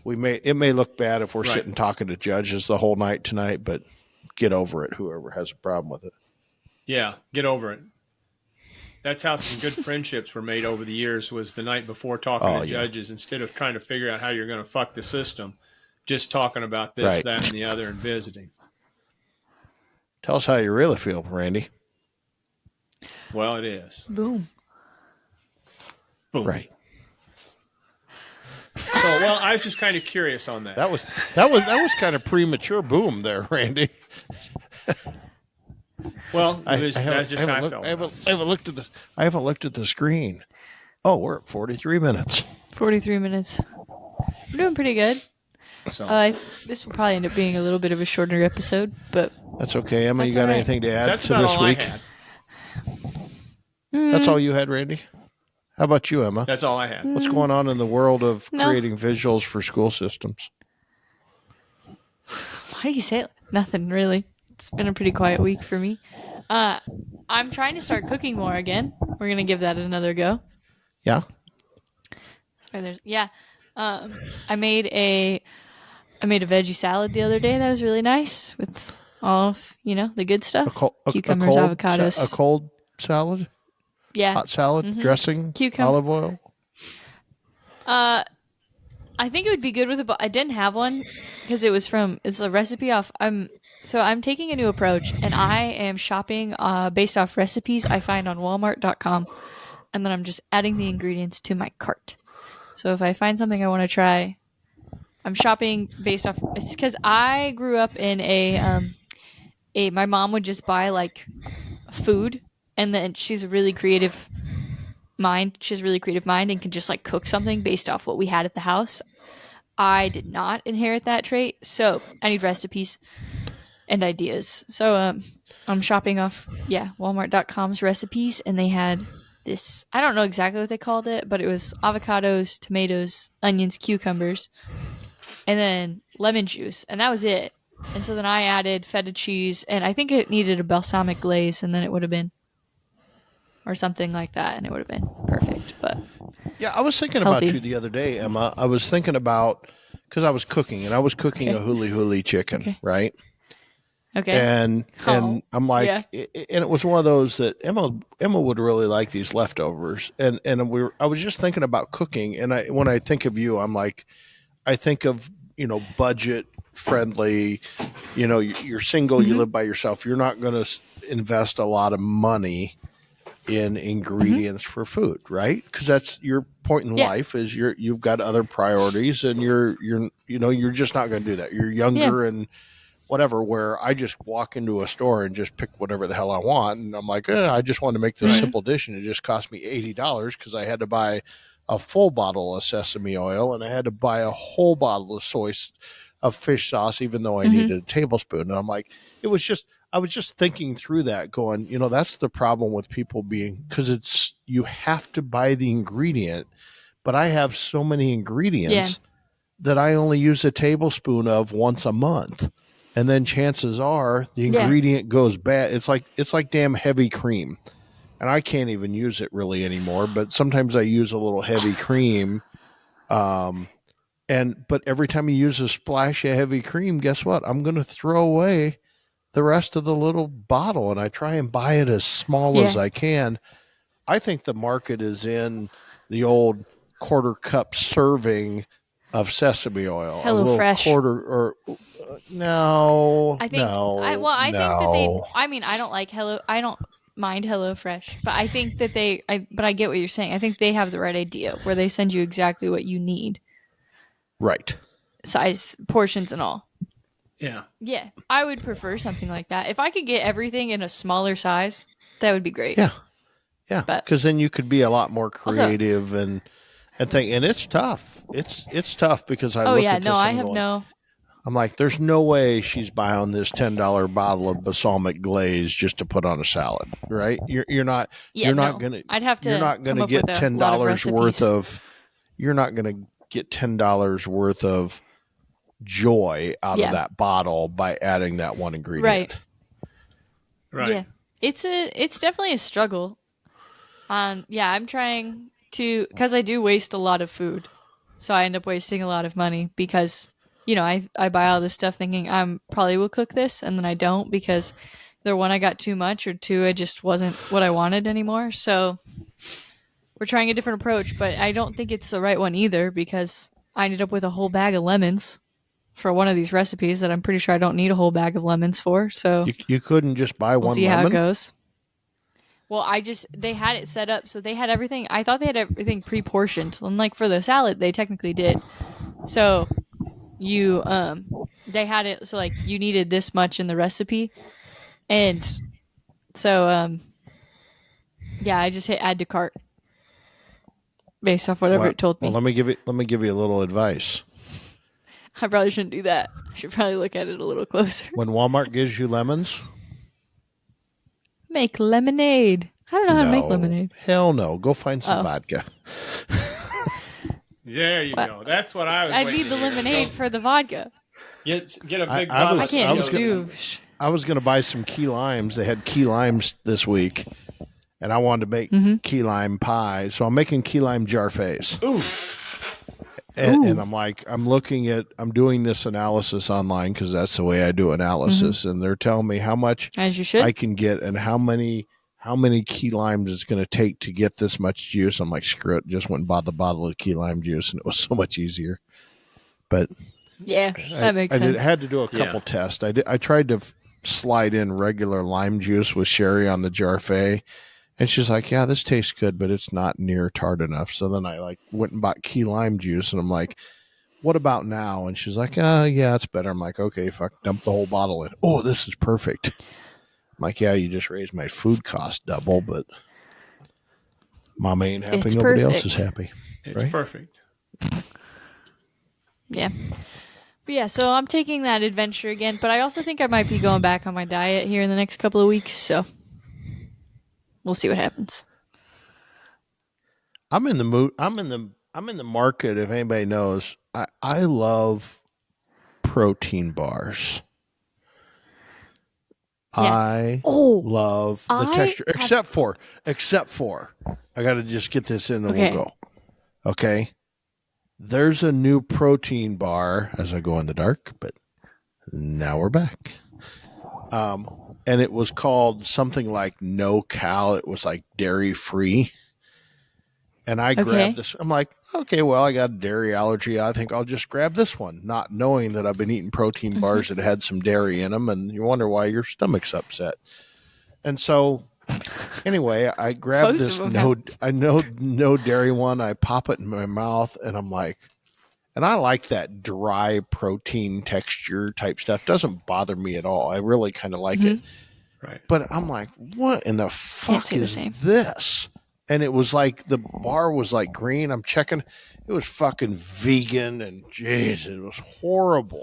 it may look bad if we're sitting talking to judges the whole night tonight, but get over it, whoever has a problem with it. Yeah, get over it. That's how some good friendships were made over the years, was the night before talking to judges, instead of trying to figure out how you're going to fuck the system, just talking about this, that, and the other, and visiting. Tell us how you really feel, Randy. Well, it is. Boom. Right. So, well, I was just kind of curious on that. That was kind of premature boom there, Randy. Well, that's just how I felt. I haven't looked at the screen. Oh, we're at 43 minutes. 43 minutes. We're doing pretty good. So this will probably end up being a little bit of a shorter episode, but that's okay. Emma, that's you got all right. anything to add that's to about this all week? I had. That's all you had, Randy? How about you, Emma? That's all I had. What's going on in the world of No. creating visuals for school systems? Why do you say it? Nothing really. It's been a pretty quiet week for me. I'm trying to start cooking more again. We're gonna give that another go. Yeah. I made a veggie salad the other day. That was really nice with all of, you know, the good stuff. Cucumbers, avocados. A cold salad? Yeah. Hot salad? Dressing? Cucumber. Olive oil? I think it would be good with I didn't have one because it's a recipe off. So I'm taking a new approach, and I am shopping based off recipes I find on Walmart.com, and then I'm just adding the ingredients to my cart. So if I find something I want to try, I'm shopping based off. It's because I grew up in a my mom would just buy like food, and then she's a really creative mind. She has a really creative mind and can just like cook something based off what we had at the house. I did not inherit that trait, so I need recipes and ideas. So I'm shopping off Walmart.com's recipes, and they had this. I don't know exactly what they called it, but it was avocados, tomatoes, onions, cucumbers, and then lemon juice, and that was it. And so then I added feta cheese, and I think it needed a balsamic glaze, and then it would have been, or something like that, and it would have been perfect. But Yeah, I was thinking healthy. about you the other day, Emma. I was thinking about, because I was cooking, and I was cooking Okay. a huli huli chicken, Okay. right? Okay. And Oh, I'm like, yeah. and it was one of those that Emma would really like these leftovers, and I was just thinking about cooking, and when I think of you, I'm like, I think of budget friendly, you're single, you Mhm. live by yourself, you're not going to invest a lot of money in ingredients for food, right? Because that's your point in Yeah. life is you've got other priorities, and you're just not going to do that. You're Yeah. younger and whatever. Where I just walk into a store and just pick whatever the hell I want, and I'm like, I just want to make this Right. simple dish, and it just cost me $80 because I had to buy a full bottle of sesame oil, and I had to buy a whole bottle of fish sauce, even though I needed a tablespoon. And I'm like, I was just thinking through that, going, that's the problem with people being, because you have to buy the ingredient, but I have so many Yeah. ingredients that I only use a tablespoon of once a month. And then chances are the Yeah. ingredient goes bad. It's like damn heavy cream. And I can't even use it really anymore, but sometimes I use a little heavy cream. But every time you use a splash of heavy cream, guess what? I'm going to throw away the rest of the little bottle, and I try and buy it as small as Yeah. I can. I think the market is in the old quarter cup serving of sesame oil, a Hello little Fresh. quarter or no, I think I think that they. I mean, I don't like I don't mind HelloFresh, but I think that but I get what you're saying. I think they have the right idea where they send you exactly what you need, right. size, portions, and all. Yeah. Yeah, I would prefer something like that. If I could get everything in a smaller size, that would be great. Yeah, yeah, But because then you could be a lot more also, creative and think. And it's tough. It's tough because I oh look yeah, at this no, I and have going, no. I'm like, there's no way she's buying this $10 bottle of balsamic glaze just to put on a salad, right? You're not Yeah, you're not no. gonna I'd have to you're not come gonna up get with a ten lot of dollars worth recipes. of you're not gonna get $10 worth of joy out Yeah. of that bottle by adding that one ingredient. Right. Right. Yeah, it's definitely a struggle. Yeah, I'm trying to, because I do waste a lot of food, so I end up wasting a lot of money because I buy all this stuff thinking I'm probably will cook this, and then I don't because either one I got too much or two I just wasn't what I wanted anymore. So we're trying a different approach, but I don't think it's the right one either because I ended up with a whole bag of lemons for one of these recipes that I'm pretty sure I don't need a whole bag of lemons for. So You couldn't just buy we'll one see how it lemon. goes. Well, they had it set up, so they had everything. I thought they had everything pre-portioned. And like for the salad, they technically did. So they had it, so like you needed this much in the recipe. And so, yeah, I just hit add to cart based off whatever it told me. Well, let me give you a little advice. I probably shouldn't do that. I should probably look at it a little closer. When Walmart gives you lemons, Make lemonade. I don't know how to make lemonade. Hell no. Go find some vodka. There you go. That's what I was. I need the lemonade for the vodka. Get a big I bottle. was- I can't I just was do. I was going to buy some key limes. They had key limes this week, and I wanted to make key lime pie. So I'm making key lime jarfays. Oof. And I'm like, I'm doing this analysis online because that's the way I do analysis. And they're telling me how much As you should. I can get and how how many key limes it's going to take to get this much juice. I'm like, screw it. Just went and bought the bottle of key lime juice, and it was so much easier. But Yeah, that makes sense. had to do a couple tests. I tried to slide in regular lime juice with sherry on the Jarfet, and she's like, yeah, this tastes good, but it's not near tart enough. So then I like went and bought key lime juice, and I'm like, what about now? And she's like, yeah, it's better. I'm like, okay, fuck, dump the whole bottle in. Oh, this is perfect. I'm like, yeah, you just raised my food cost double, but Mama ain't happy. It's Nobody perfect. else is happy. It's right? perfect. Yeah. But yeah, so I'm taking that adventure again, but I also think I might be going back on my diet here in the next couple of weeks, so we'll see what happens. I'm in the mood. I'm in the market. If anybody knows, I love protein bars. Yeah. I love the texture, except for I got to just get this in and Okay. we'll go. Okay. There's a new protein bar as I go in the dark, but now we're back. And it was called something like No Cal. It was like dairy free. And I grabbed this. I'm like, okay, well, I got a dairy allergy. I think I'll just grab this one, not knowing that I've been eating protein bars that had some dairy in them, and you wonder why your stomach's upset. And so, anyway, I grabbed this no dairy one. I pop it in my mouth, and I'm like, and I like that dry protein texture type stuff. Doesn't bother me at all. I really kind of like it. Right. But I'm like, what in the fuck is this? And it was like the bar was like green. I'm checking. It was fucking vegan, and jeez, it was horrible.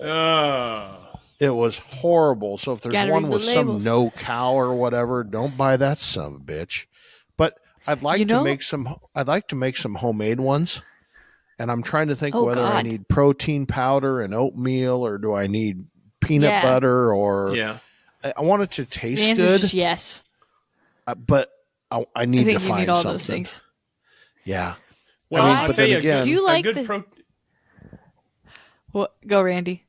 It was horrible. So if there's one with some no cow or whatever, don't buy that son of a bitch. But I'd like to make some. I'd like to make some homemade ones, and I'm trying to think whether I need protein powder and oatmeal, or do I need peanut butter, or I want it to taste the answer good. Is just yes, but I need to find all something. Those things. Yeah. Well, I'll tell you again. Do you like What? Go, Randy.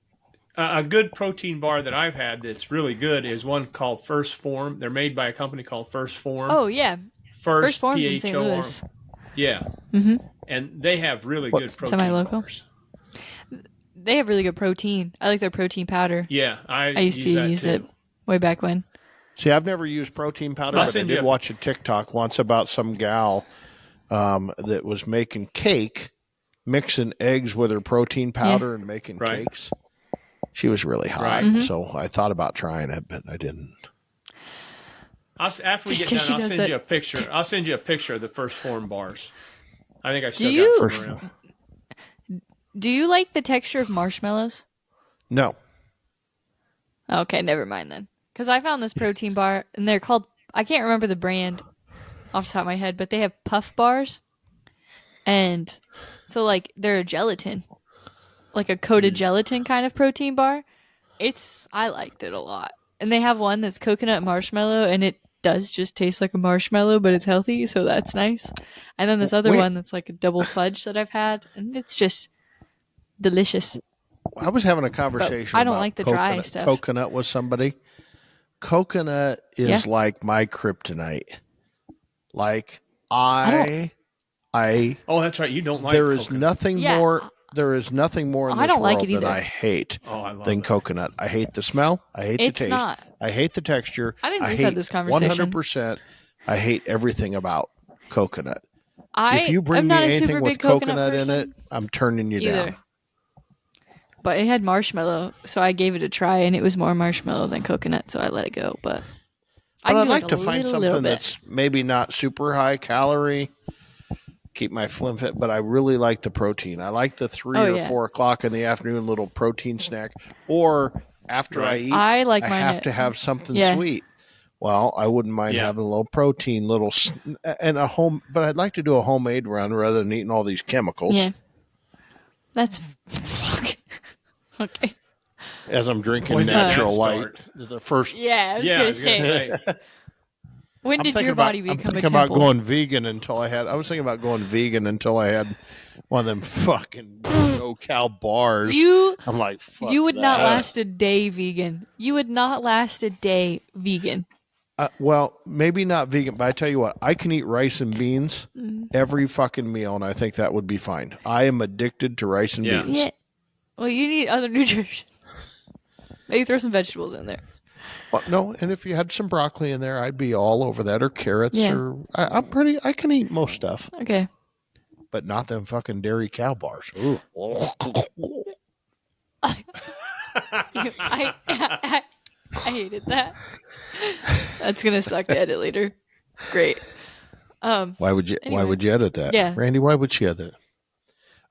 A good protein bar that I've had that's really good is one called First Form. They're made by a company called First Form. Oh yeah, First Form's in St. Louis. Yeah. Mm-hmm. And they have really good protein bars. They have really good protein. I like their protein powder. Yeah, I used to use it way back when. See, I've never used protein powder, but I did watch a TikTok once about some gal that was making cake, mixing eggs with her protein powder and making cakes. She was really hot, so I thought about trying it, but I didn't. After we get done, I'll send you a picture. I'll send you a picture of the First Form bars. I think I still got some around. Do you like the texture of marshmallows? No. Okay, never mind then. Because I found this protein bar, and they're called, I can't remember the brand off the top of my head, but they have puff bars. And so, like, they're a gelatin. Like a coated gelatin kind of protein bar. I liked it a lot. And they have one that's coconut marshmallow, and it does just taste like a marshmallow, but it's healthy, so that's nice. And then this other one that's like a double fudge that I've had, and it's just delicious. I was having a conversation I don't about like the dry stuff. Coconut with somebody. Coconut is like my kryptonite. Like oh, that's right. You don't like there is nothing more. There is nothing more in this world that I hate than coconut. I hate the smell. I hate the taste. I hate the texture. I think we've had this conversation. 100%. I hate everything about coconut. If you bring me anything with coconut in it, I'm turning you down. But it had marshmallow, so I gave it a try, and it was more marshmallow than coconut, so I let it go. But I'd like to find something that's maybe not super high calorie, keep my flim fit, but I really like the protein. I like the 3 or 4 o'clock in the afternoon little protein snack, or after I eat, I have to have something sweet. Well, I wouldn't mind having a little protein, and but I'd like to do a homemade run rather than eating all these chemicals. Yeah, that's okay. As I'm drinking natural light, the first. Yeah, I was gonna say. When did your body become a temple? I'm thinking about going vegan until I had. I was thinking about going vegan until I had one of them fucking no-cow bars. I'm like, fuck you would that. not last a day vegan. You would not last a day vegan. Well, maybe not vegan, but I tell you what, I can eat rice and beans every fucking meal, and I think that would be fine. I am addicted to rice and Yeah. beans. Yeah. Well, you need other nutrition. Maybe throw some vegetables in there. Well, no, and if you had some broccoli in there, I'd be all over that, or carrots, Yeah. or I can eat most stuff, Okay. but not them fucking dairy cow bars. Ooh. I hated that. That's gonna suck to edit later. Great. Why would you? Anyway. Why would you edit that? Yeah. Randy, why would you edit it?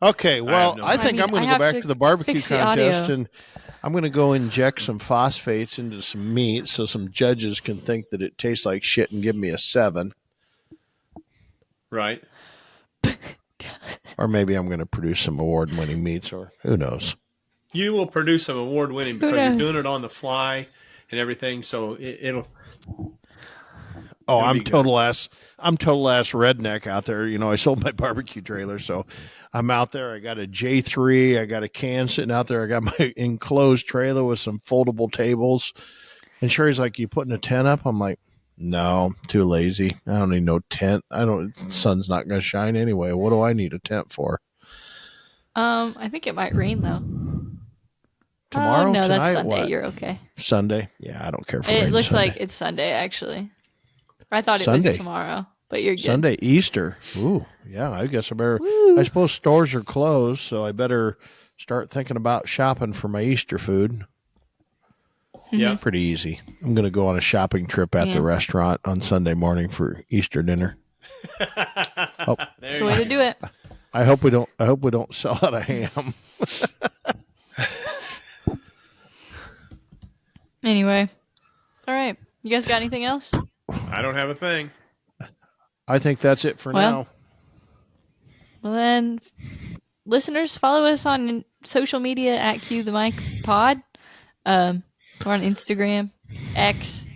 Okay, well, no I think idea. I'm going I to go have back to to the barbecue fix the contest, audio. and I'm going to go inject some phosphates into some meat so some judges can think that it tastes like shit and give me a 7. Right. Or maybe I'm going to produce some award-winning meats, or who knows. You will produce some award-winning because knows? you're doing it on the fly and everything, so it'll... Oh, It'll I'm be good. total ass. I'm total ass redneck out there. You know, I sold my barbecue trailer, so I'm out there. I got a J3. I got a can sitting out there. I got my enclosed trailer with some foldable tables. And Sherry's like, "You putting a tent up?" I'm like, "No, I'm too lazy. I don't need no tent. The sun's not going to shine anyway. What do I need a tent for?" I think it might rain though. Tomorrow, no, tonight, that's Sunday. what? You're okay. Sunday? Yeah, I don't care for It rain looks Sunday. like it's Sunday actually. I thought it Sunday. was tomorrow, but you're good. Sunday, Easter. Ooh, yeah. I guess I better. Woo. I suppose stores are closed, so I better start thinking about shopping for my Easter food. Yeah. Pretty easy. I'm going to go on a shopping trip at Yeah. the restaurant on Sunday morning for Easter dinner. There That's you the way go. to do it. I hope we don't sell out of ham. Anyway, all right. You guys got anything else? I don't have a thing. I think that's it for Well, now. Well then, listeners, follow us on social media at Cue the Mic Pod. We're on Instagram, X,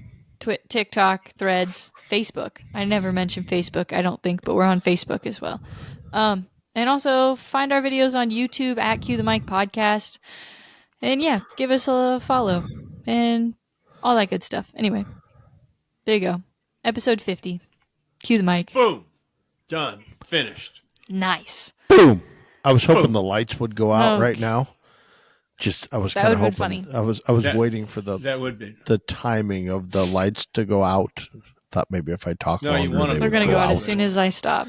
TikTok, Threads, Facebook. I never mentioned Facebook, I don't think, but we're on Facebook as well. And also find our videos on YouTube at Cue the Mic Podcast. And yeah, give us a follow and all that good stuff. Anyway, there you go. Episode 50. Cue the mic. Boom. Done. Finished. Nice. Boom. I was hoping the lights would go out Okay. right now. I was That kind of would've been hoping. funny. I was That- waiting for the That would be. timing of the lights to go out. Thought maybe if I talk No, you longer, want 'em they They're would going to go out out. as soon as I stop.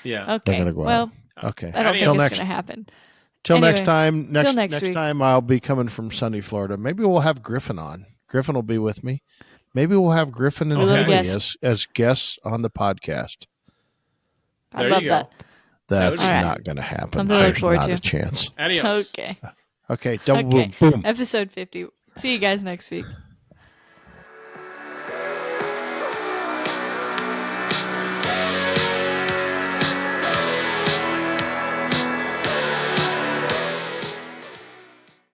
Yeah. Okay. gonna go Well, Okay. I don't Till think it's next- going to happen. Till Anyway, next time. till next week. time, I'll be coming from sunny Florida. Maybe we'll have Griffin on. Griffin will be with me. Maybe we'll have Griffin and A little Emily guest. as guests on the podcast. I There love you go. that. That's All right. not going to happen. Something to look There's forward not to. a chance. Adios. Okay. Okay. Double Okay. boom. Boom. Episode 50. See you guys next week.